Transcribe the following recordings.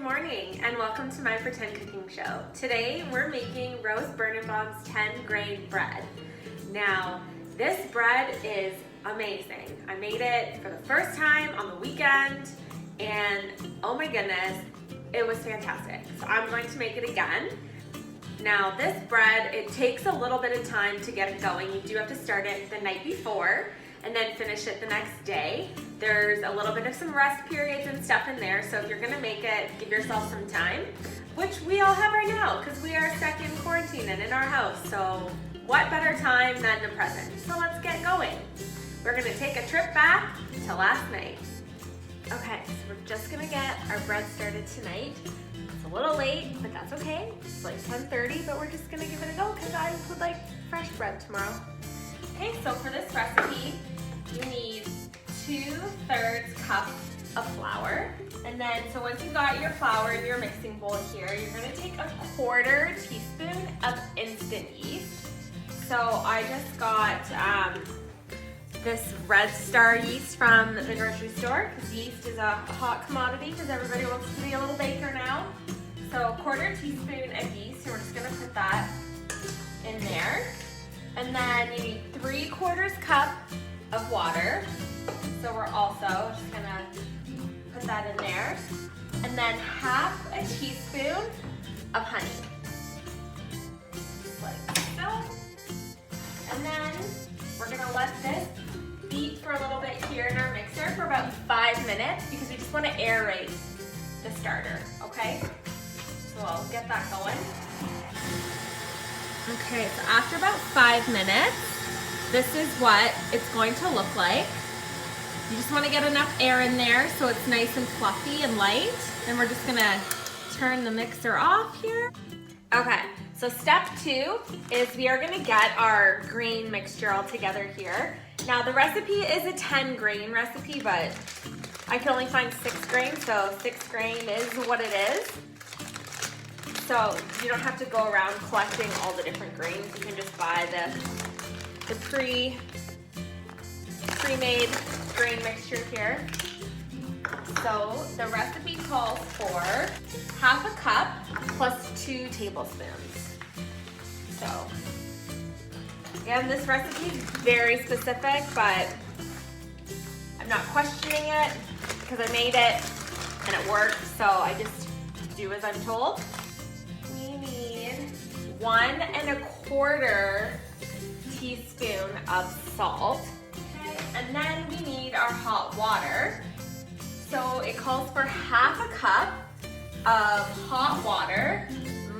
Good morning and welcome to my Pretend Cooking Show. Today we're making Rose Birnenbaum's 10-grain bread. Now this bread is amazing. I made it for the first time on the weekend and oh my goodness, it was fantastic. So I'm going to make it again. Now this bread, it takes a little bit of time to get it going. You do have to start it the night before and then finish it the next day. There's a little bit of some rest periods and stuff in there, so if you're gonna make it, give yourself some time, which we all have right now because we are stuck in quarantine and in our house, so what better time than the present? So let's get going. We're gonna take a trip back to last night. Okay, so we're just gonna get our bread started tonight. It's a little late, but that's okay. It's like 10:30, but we're just gonna give it a go because I would like fresh bread tomorrow. Okay, so for this recipe, you need 2/3 cup of flour. And then, so once you've got your flour in your mixing bowl here, you're gonna take a 1/4 teaspoon of instant yeast. So I just got this Red Star yeast from the grocery store, because yeast is a hot commodity because everybody wants to be a little baker now. So 1/4 teaspoon of yeast, and we're just gonna put that in there. And then you need 3/4 cup of water. So we're also just gonna put that in there. And then 1/2 teaspoon of honey. Just like so. And then we're gonna let this beat for a little bit here in our mixer for about 5 minutes because we just wanna aerate the starter, okay? So I'll get that going. Okay, so after about 5 minutes, this is what it's going to look like. You just want to get enough air in there so it's nice and fluffy and light. And we're just gonna turn the mixer off here. Okay, so step 2 is we are gonna get our grain mixture all together here. Now the recipe is a 10-grain recipe, but I can only find 6 grain, so 6 grain is what it is. So you don't have to go around collecting all the different grains. You can just buy the pre-made grain mixture here. So the recipe calls for 1/2 cup plus 2 tablespoons. So again, this recipe is very specific, but I'm not questioning it because I made it and it worked, so I just do as I'm told. 1 1/4 teaspoon of salt. Okay. And then we need our hot water. So it calls for 1/2 cup of hot water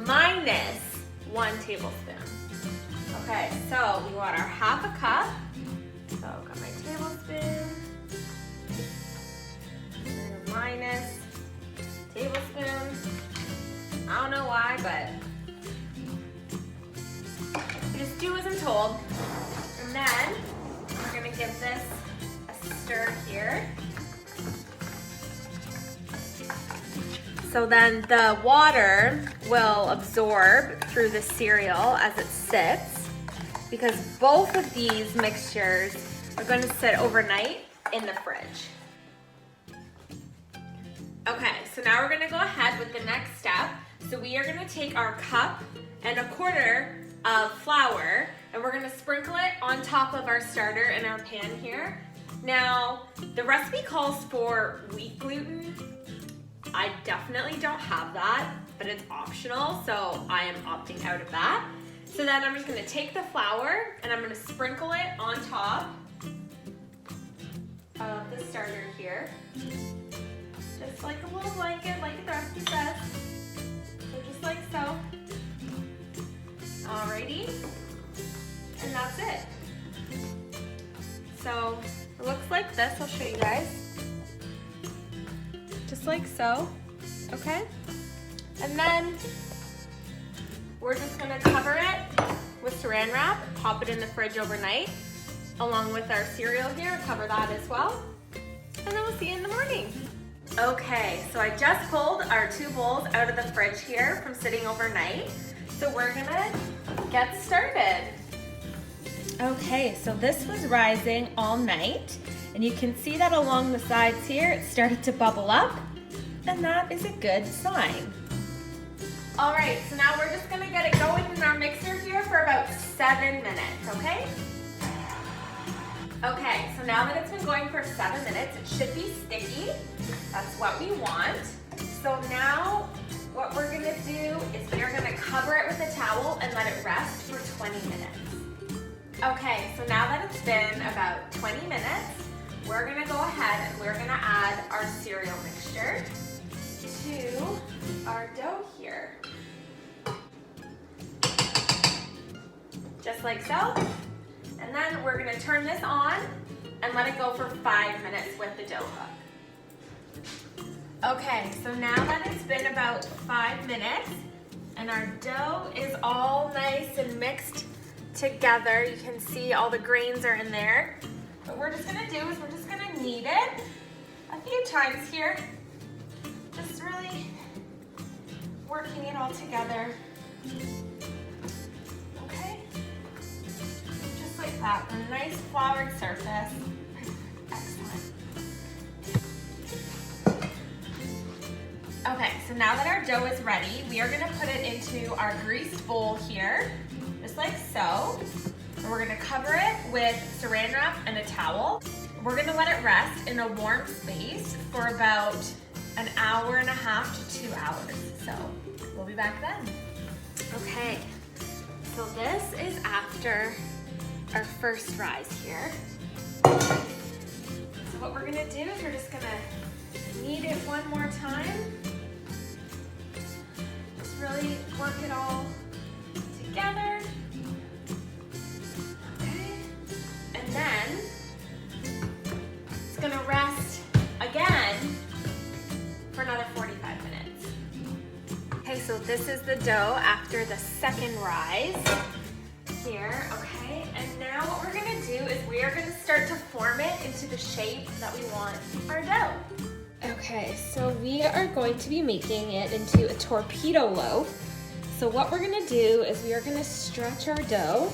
minus 1 tablespoon. Okay, so we want our 1/2 cup. So I've got my tablespoon. And minus tablespoon. I don't know why, but just do as I'm told. And then we're gonna give this a stir here. So then the water will absorb through the cereal as it sits, because both of these mixtures are going to sit overnight in the fridge. Okay, so now we're gonna go ahead with the next step. So we are gonna take our 1/4 cup of flour and we're gonna sprinkle it on top of our starter in our pan here. Now, the recipe calls for wheat gluten. I definitely don't have that, but it's optional, so I am opting out of that. So then I'm just gonna take the flour and I'm gonna sprinkle it on top of the starter here. Just like a little blanket, like the recipe says. So just like so. Alrighty, and that's it. So it looks like this. I'll show you guys. Just like so, okay? And then we're just gonna cover it with saran wrap, pop it in the fridge overnight, along with our cereal here, cover that as well. And then we'll see you in the morning. Okay, so I just pulled our 2 bowls out of the fridge here from sitting overnight. So we're gonna get started. Okay, so this was rising all night, and you can see that along the sides here, it started to bubble up. and that is a good sign. All right, so now we're just gonna get it going in our mixer here for about 7 minutes, okay? Okay, so now that it's been going for 7 minutes, it should be sticky. That's what we want. So now what we're gonna do is we are gonna cover it with a towel and let it rest for 20 minutes. Okay, so now that it's been about 20 minutes, we're gonna go ahead and we're gonna add our cereal mixture to our dough here. Just like so. And then we're gonna turn this on and let it go for 5 minutes with the dough hook. Okay, so now that it's been about 5 minutes and our dough is all nice and mixed together, you can see all the grains are in there. What we're just gonna do is we're just gonna knead it a few times here. Just really working it all together. Okay, just like that, a nice floured surface. Excellent. Okay, so now that our dough is ready, we are gonna put it into our greased bowl here, just like so. And we're gonna cover it with saran wrap and a towel. We're gonna let it rest in a warm space for about an hour and a half to 2 hours. So we'll be back then. Okay, so this is after our first rise here. So what we're gonna do is we're just gonna knead it one more time. Just really work it all together. Okay, and then it's gonna rest again for another 45 minutes. Okay, so this is the dough after the second rise here, okay? And now what we're gonna do is we are gonna start to form it into the shape that we want our dough. Okay, so we are going to be making it into a torpedo loaf. So what we're gonna do is we are gonna stretch our dough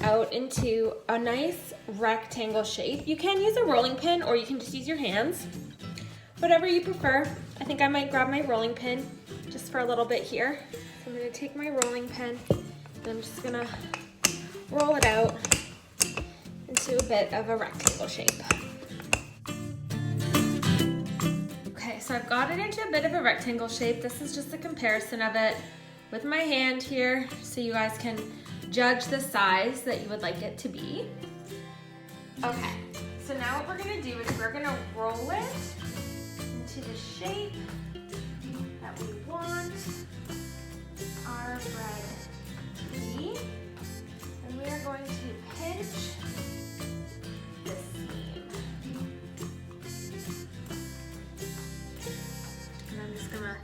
out into a nice rectangle shape. You can use a rolling pin or you can just use your hands. Whatever you prefer. I think I might grab my rolling pin just for a little bit here. So I'm gonna take my rolling pin and I'm just gonna roll it out into a bit of a rectangle shape. Okay, so I've got it into a bit of a rectangle shape. This is just a comparison of it with my hand here so you guys can judge the size that you would like it to be. Okay, so now what we're gonna do is we're gonna roll it into the shape that we want our bread to be. And we are going to pinch this seam. And I'm just gonna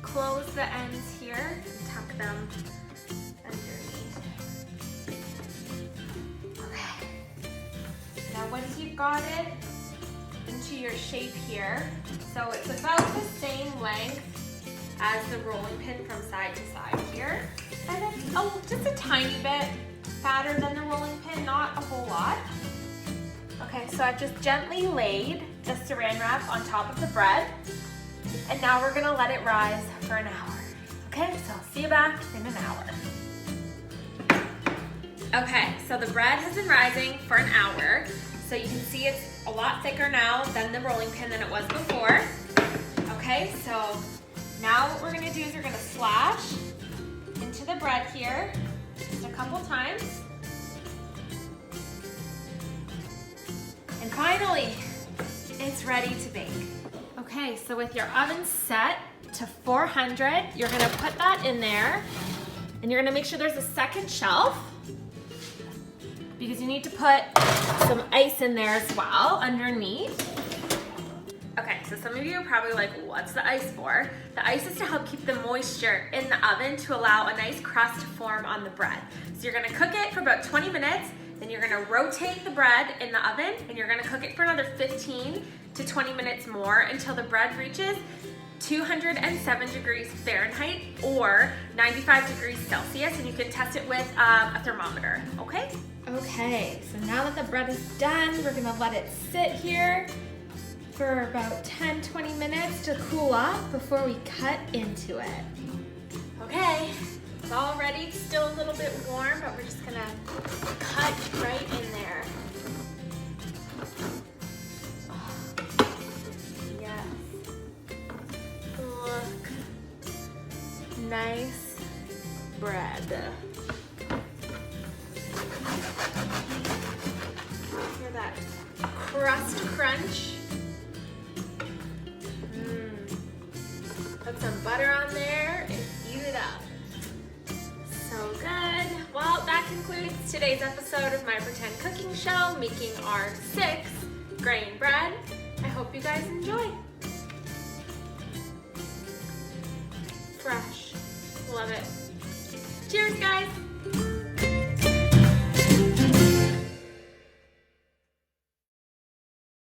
close the ends here and tuck them underneath. Okay. Now once you've got it into your shape here, so it's about the same length as the rolling pin from side to side here. And it's just a tiny bit fatter than the rolling pin, not a whole lot. Okay, so I've just gently laid the saran wrap on top of the bread. And now we're gonna let it rise for an hour. Okay, so I'll see you back in an hour. Okay, so the bread has been rising for an hour. So you can see it's a lot thicker now than the rolling pin than it was before. Okay, so now what we're gonna do is we're gonna slash into the bread here just a couple times. And finally, it's ready to bake. Okay, so with your oven set to 400, you're gonna put that in there and you're gonna make sure there's a second shelf because you need to put some ice in there as well underneath. Okay, so some of you are probably like, what's the ice for? The ice is to help keep the moisture in the oven to allow a nice crust to form on the bread. So you're gonna cook it for about 20 minutes, then you're gonna rotate the bread in the oven and you're gonna cook it for another 15 to 20 minutes more until the bread reaches 207 degrees Fahrenheit or 95 degrees Celsius, and you can test it with a thermometer, okay? Okay, so now that the bread is done, we're gonna let it sit here for about 10-20 minutes to cool off before we cut into it. Okay, it's all ready. It's still a little bit warm, but we're just gonna cut right in there. Yes. Look. Nice bread. Hear that crust crunch? Put some butter on there and eat it up. So good. Well, that concludes today's episode of my pretend cooking show, making our 6-grain bread. I hope you guys enjoy. Fresh. Love it. Cheers, guys.